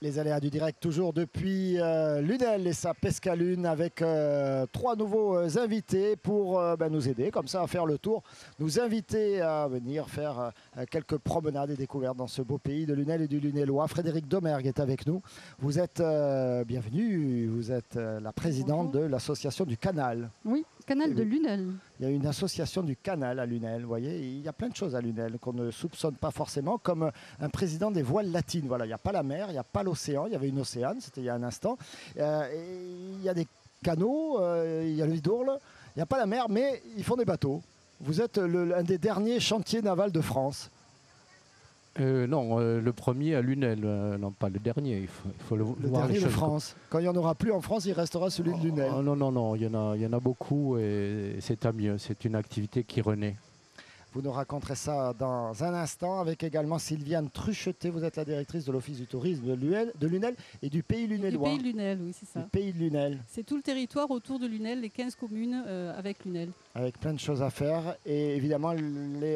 Les aléas du direct, toujours depuis Lunel et sa Pescalune, avec 3 nouveaux invités pour nous aider comme ça à faire le tour, nous inviter à venir faire quelques promenades et découvertes dans ce beau pays de Lunel et du Lunélois. Frédéric Domergue est avec nous. Vous êtes bienvenue, vous êtes la présidente de l'association du Canal. Oui, Canal de Lunel. Il y a une association du Canal à Lunel, vous voyez, il y a plein de choses à Lunel qu'on ne soupçonne pas forcément, comme un président des voiles latines. Voilà, il n'y a pas la mer, il n'y a pas l'océan, il y avait une océane, c'était il y a un instant. Il y a des canaux, il y a le Lidourle, il n'y a pas la mer, mais ils font des bateaux. Vous êtes un des derniers chantiers navals de France. Non, le premier à Lunel, non pas le dernier, il faut le voir. Le dernier de France. Quand il n'y en aura plus en France, il restera celui de Lunel. Oh, non, il y en a beaucoup et c'est tant mieux, c'est une activité qui renaît. Vous nous raconterez ça dans un instant avec également Sylviane Truchetet. Vous êtes la directrice de l'Office du tourisme de Lunel et du Pays Lunélois. Du Pays Lunel, oui, c'est ça. Du Pays de Lunel. C'est tout le territoire autour de Lunel, les 15 communes avec Lunel. Avec plein de choses à faire. Et évidemment,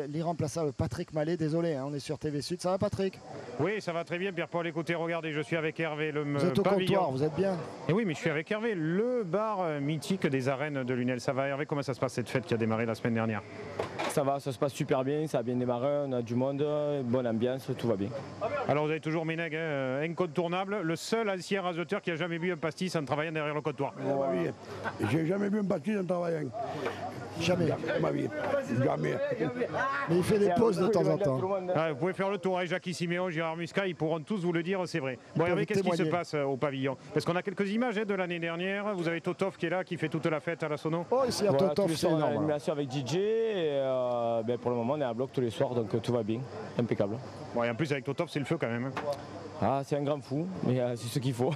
l'irremplaçable Patrick Mallet. Désolé, on est sur TV Sud. Ça va, Patrick? Oui, ça va très bien, Pierre-Paul. Écoutez, regardez, je suis avec Hervé. Vous êtes au comptoir, vous êtes bien? Et oui, mais je suis avec Hervé, le bar mythique des arènes de Lunel. Ça va, Hervé? Comment ça se passe cette fête qui a démarré la semaine dernière? Ça va, ça se passe super bien, ça a bien démarré, on a du monde, bonne ambiance, tout va bien. Alors vous avez toujours Ménègue, incontournable, le seul ancien raseteur qui a jamais bu un pastis en travaillant derrière le comptoir. Oui, j'ai jamais bu un pastis en travaillant. Jamais. Ma vie. Jamais. Mais il fait des pauses de temps en temps. Ah, vous pouvez faire le tour avec Jacques Siméon, Gérard Muscat, ils pourront tous vous le dire, c'est vrai. Bon, Hervé, qu'est-ce qui se passe au pavillon? Parce qu'on a quelques images de l'année dernière. Vous avez Totov qui est là, qui fait toute la fête à la Sono. Oh, ici à Voilà, Totov, c'est on a énorme. l'animation avec DJ et pour le moment on est à bloc tous les soirs, donc tout va bien, impeccable. Bon, et en plus avec Totov, c'est le feu quand même. Ah, c'est un grand fou, mais c'est ce qu'il faut.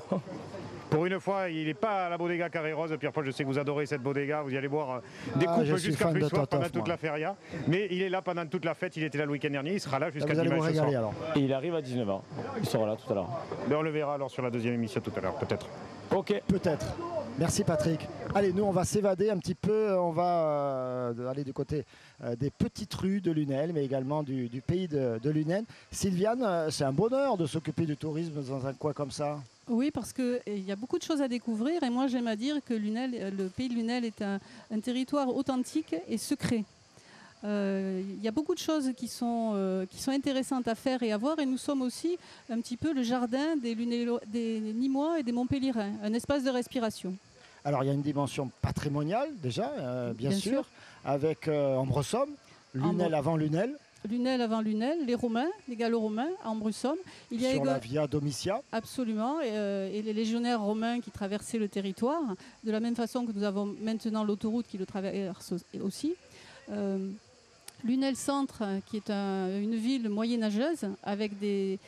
Pour une fois, il n'est pas à la Bodega Carré Rose. Pierre-Paul, je sais que vous adorez cette bodega. Vous y allez boire des coupes jusqu'à plus soir pendant toute la feria. Mais il est là pendant toute la fête. Il était là le week-end dernier. Il sera là jusqu'à dimanche soir. Régaler, alors. Et il arrive à 19h. Il sera là tout à l'heure. Mais on le verra alors sur la deuxième émission tout à l'heure, peut-être. Ok. Peut-être. Merci Patrick. Allez, nous on va s'évader un petit peu, on va aller du côté des petites rues de Lunel, mais également du pays de Lunel. Sylviane, c'est un bonheur de s'occuper du tourisme dans un coin comme ça. Oui, parce qu'il y a beaucoup de choses à découvrir et moi j'aime à dire que Lunel, le pays de Lunel est un territoire authentique et secret. Il y a beaucoup de choses qui sont intéressantes à faire et à voir et nous sommes aussi un petit peu le jardin des Nîmois et des Montpellierins, un espace de respiration. Alors il y a une dimension patrimoniale déjà, bien sûr, avec Ambre-Somme, Lunel avant Lunel. Lunel avant Lunel, les Romains, les Gallo-Romains, à Ambre-Somme. Sur la Via Domitia. Absolument, et les légionnaires romains qui traversaient le territoire, de la même façon que nous avons maintenant l'autoroute qui le traverse aussi. Lunel Centre, qui est une ville moyenâgeuse avec des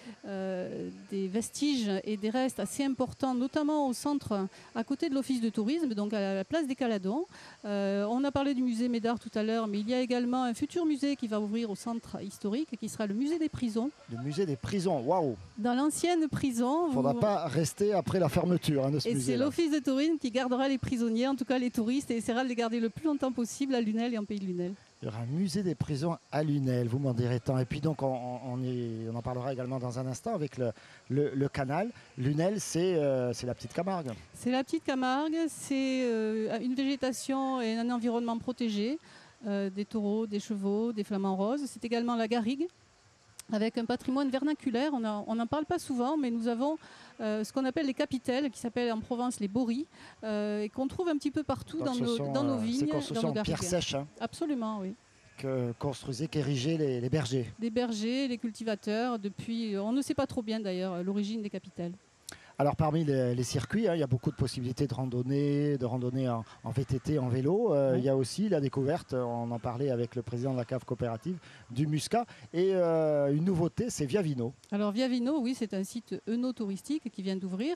vestiges et des restes assez importants, notamment au centre, à côté de l'office de tourisme, donc à la place des Caladons. On a parlé du musée Médard tout à l'heure, mais il y a également un futur musée qui va ouvrir au centre historique, qui sera le musée des prisons. Le musée des prisons, waouh! Dans l'ancienne prison. Il ne faudra pas rester après la fermeture de ce musée. Et c'est l'office de tourisme qui gardera les prisonniers, en tout cas les touristes, et essaiera de les garder le plus longtemps possible à Lunel et en pays de Lunel. Il y aura un musée des prisons à Lunel, vous m'en direz tant. Et puis donc on en parlera également dans un instant avec le canal. Lunel, c'est la petite Camargue. C'est la petite Camargue, c'est une végétation et un environnement protégé, des taureaux, des chevaux, des flamants roses. C'est également la garrigue, avec un patrimoine vernaculaire. On n'en parle pas souvent, mais nous avons ce qu'on appelle les capitelles, qui s'appellent en Provence les boris, et qu'on trouve un petit peu partout dans nos vignes, dans nos garrigues. Pierre sèche. Hein, absolument, oui. Que construisaient, qu'érigeaient les bergers. Les bergers, les cultivateurs, depuis, on ne sait pas trop bien d'ailleurs l'origine des capitelles. Alors parmi les circuits, il y a beaucoup de possibilités de randonnée en VTT, en vélo. Il y a aussi la découverte, on en parlait avec le président de la cave coopérative, du muscat. Et une nouveauté, c'est Via Vino. Alors Via Vino, oui, c'est un site œnotouristique qui vient d'ouvrir,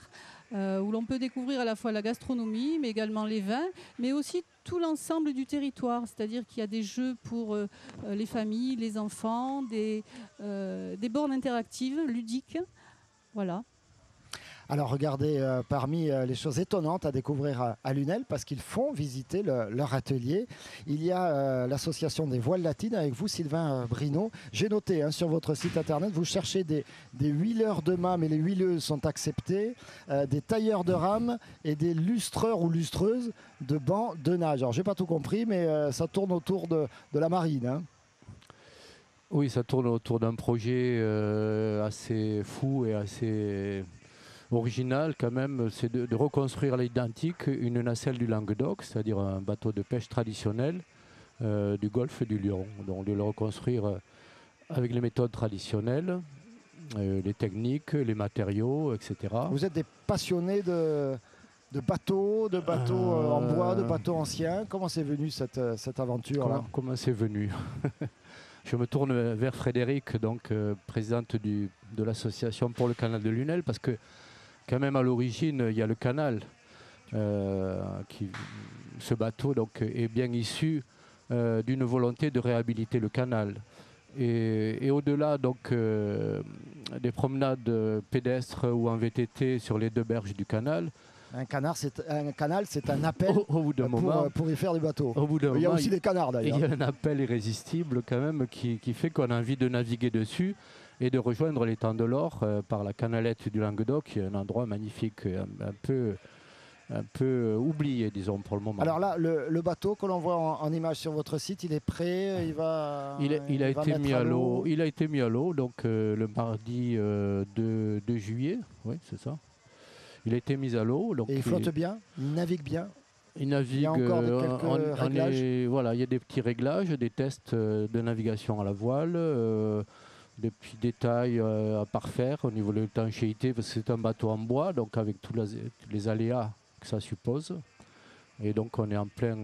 où l'on peut découvrir à la fois la gastronomie, mais également les vins, mais aussi tout l'ensemble du territoire. C'est-à-dire qu'il y a des jeux pour les familles, les enfants, des bornes interactives, ludiques. Voilà. Alors regardez, parmi les choses étonnantes à découvrir à Lunel, parce qu'ils font visiter leur atelier, il y a l'association des voiles latines avec vous, Sylvain Brino. J'ai noté sur votre site internet, vous cherchez des huileurs de mâts, mais les huileuses sont acceptées, des tailleurs de rames et des lustreurs ou lustreuses de bancs de nage. Alors j'ai pas tout compris, mais ça tourne autour de la marine. Hein. Oui, ça tourne autour d'un projet assez fou et assez original quand même, c'est de reconstruire à l'identique une nacelle du Languedoc, c'est-à-dire un bateau de pêche traditionnel du golfe du Lion. Donc de le reconstruire avec les méthodes traditionnelles, les techniques, les matériaux, etc. Vous êtes des passionnés de bateaux, en bois, de bateaux anciens. Comment c'est venu cette aventure-là? Comment c'est venu? Je me tourne vers Frédéric, donc présidente de l'association pour le canal de Lunel, parce que quand même à l'origine, il y a le canal. Ce bateau donc, est bien issu d'une volonté de réhabiliter le canal. Et au-delà donc des promenades pédestres ou en VTT sur les deux berges du canal, un canal, c'est un appel au bout d'un moment, pour y faire du bateau. Au bout d'un il y a aussi des canards d'ailleurs. Il y a un appel irrésistible quand même qui fait qu'on a envie de naviguer dessus et de rejoindre l'étang de l'Or par la canalette du Languedoc, qui est un endroit magnifique, un peu oublié, disons, pour le moment. Alors là, le bateau que l'on voit en image sur votre site, il est prêt, il a été mis à l'eau. Il a été mis à l'eau, donc le mardi 2 juillet, oui, c'est ça. Il a été mis à l'eau. Et il flotte bien, il navigue bien. Il navigue. Il y a encore quelques réglages. Voilà, il y a des petits réglages, des tests de navigation à la voile, des petits détails à parfaire au niveau de l'étanchéité, parce que c'est un bateau en bois, donc avec tous les aléas que ça suppose. Et donc on est en plein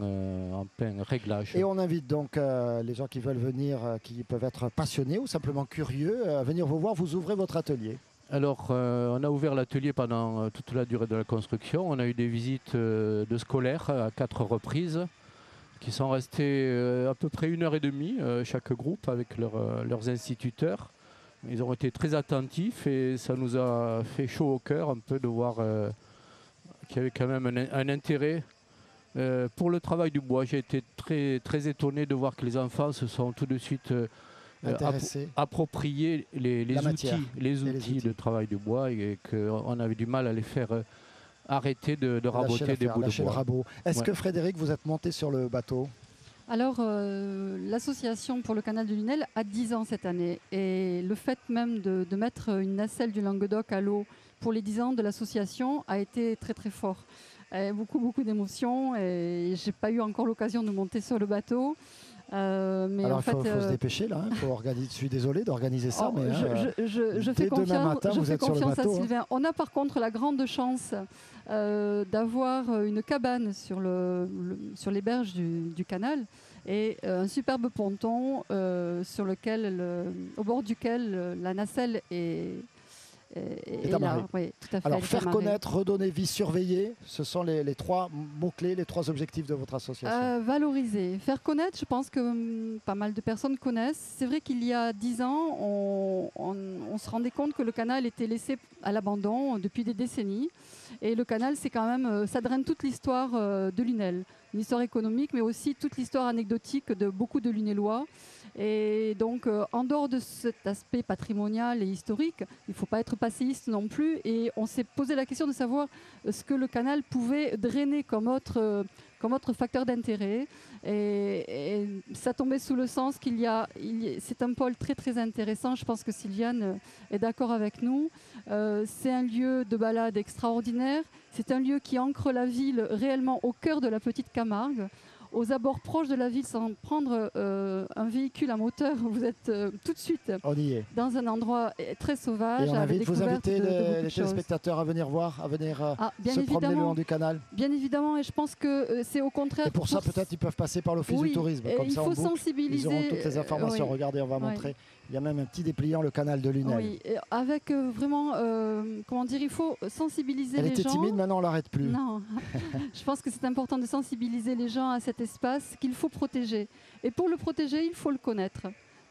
réglage. Et on invite donc les gens qui veulent venir, qui peuvent être passionnés ou simplement curieux, à venir vous voir. Vous ouvrez votre atelier. Alors, on a ouvert l'atelier pendant toute la durée de la construction. On a eu des visites de scolaires à 4 reprises qui sont restés à peu près 1h30 chaque groupe avec leurs instituteurs. Ils ont été très attentifs et ça nous a fait chaud au cœur un peu de voir qu'il y avait quand même un intérêt pour le travail du bois. J'ai été très, très étonné de voir que les enfants se sont tout de suite appropriés les outils de travail du bois et qu'on avait du mal à les faire arrêter de raboter des bouts de bois. Est-ce que Frédéric, vous êtes monté sur le bateau? Alors, l'association pour le canal de Lunel a 10 ans cette année. Et le fait même de mettre une nacelle du Languedoc à l'eau pour les 10 ans de l'association a été très très fort. Beaucoup d'émotions et j'ai pas eu encore l'occasion de monter sur le bateau. Mais alors il faut se dépêcher là, faut organiser. Je suis désolé d'organiser ça, mais je fais confiance à Sylvain. Hein. On a par contre la grande chance d'avoir une cabane sur les berges du canal et un superbe ponton au bord duquel la nacelle est là. Oui, tout à fait. Alors faire connaître, redonner vie, surveiller, ce sont les 3 mots-clés, les 3 objectifs de votre association. Valoriser, faire connaître, je pense que pas mal de personnes connaissent. C'est vrai qu'il y a 10 ans, on se rendait compte que le canal était laissé à l'abandon depuis des décennies. Et le canal, c'est quand même, ça draine toute l'histoire de Lunel. Une histoire économique, mais aussi toute l'histoire anecdotique de beaucoup de Lunélois. Et donc, en dehors de cet aspect patrimonial et historique, il ne faut pas être passéiste non plus. Et on s'est posé la question de savoir ce que le canal pouvait drainer comme autre facteur d'intérêt. Et ça tombait sous le sens c'est un pôle très très intéressant. Je pense que Sylviane est d'accord avec nous. C'est un lieu de balade extraordinaire. C'est un lieu qui ancre la ville réellement au cœur de la petite Camargue. Aux abords proches de la ville, sans prendre un véhicule à moteur, vous êtes tout de suite dans un endroit très sauvage. Et on invite, vous invitez les téléspectateurs à venir voir, à venir se promener le long du canal. Bien évidemment, et je pense que c'est au contraire. Et pour ça, peut-être, ils peuvent passer par l'Office du tourisme. Comme il ça, faut sensibiliser. Ils auront toutes les informations. Regardez, on va montrer. Il y a même un petit dépliant, le canal de Lunel. Oui, avec vraiment, comment dire, il faut sensibiliser les gens. Elle était timide, maintenant on l'arrête plus. Non, je pense que c'est important de sensibiliser les gens à cet espace qu'il faut protéger. Et pour le protéger, il faut le connaître.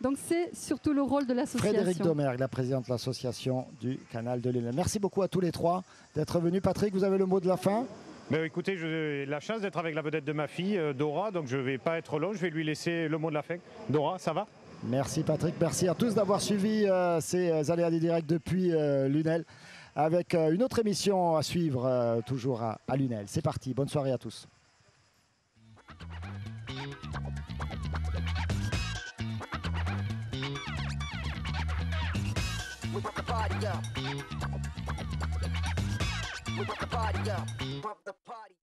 Donc c'est surtout le rôle de l'association. Frédéric Domergue, la présidente de l'association du canal de Lunel. Merci beaucoup à tous les trois d'être venus. Patrick, vous avez le mot de la fin? Mais écoutez, j'ai la chance d'être avec la vedette de ma fille, Dora, donc je ne vais pas être long, je vais lui laisser le mot de la fin. Dora, ça va? Merci Patrick, merci à tous d'avoir suivi ces aléas du direct depuis Lunel, avec une autre émission à suivre toujours à Lunel. C'est parti, bonne soirée à tous. We pump the party up. We pump the party up. Pump the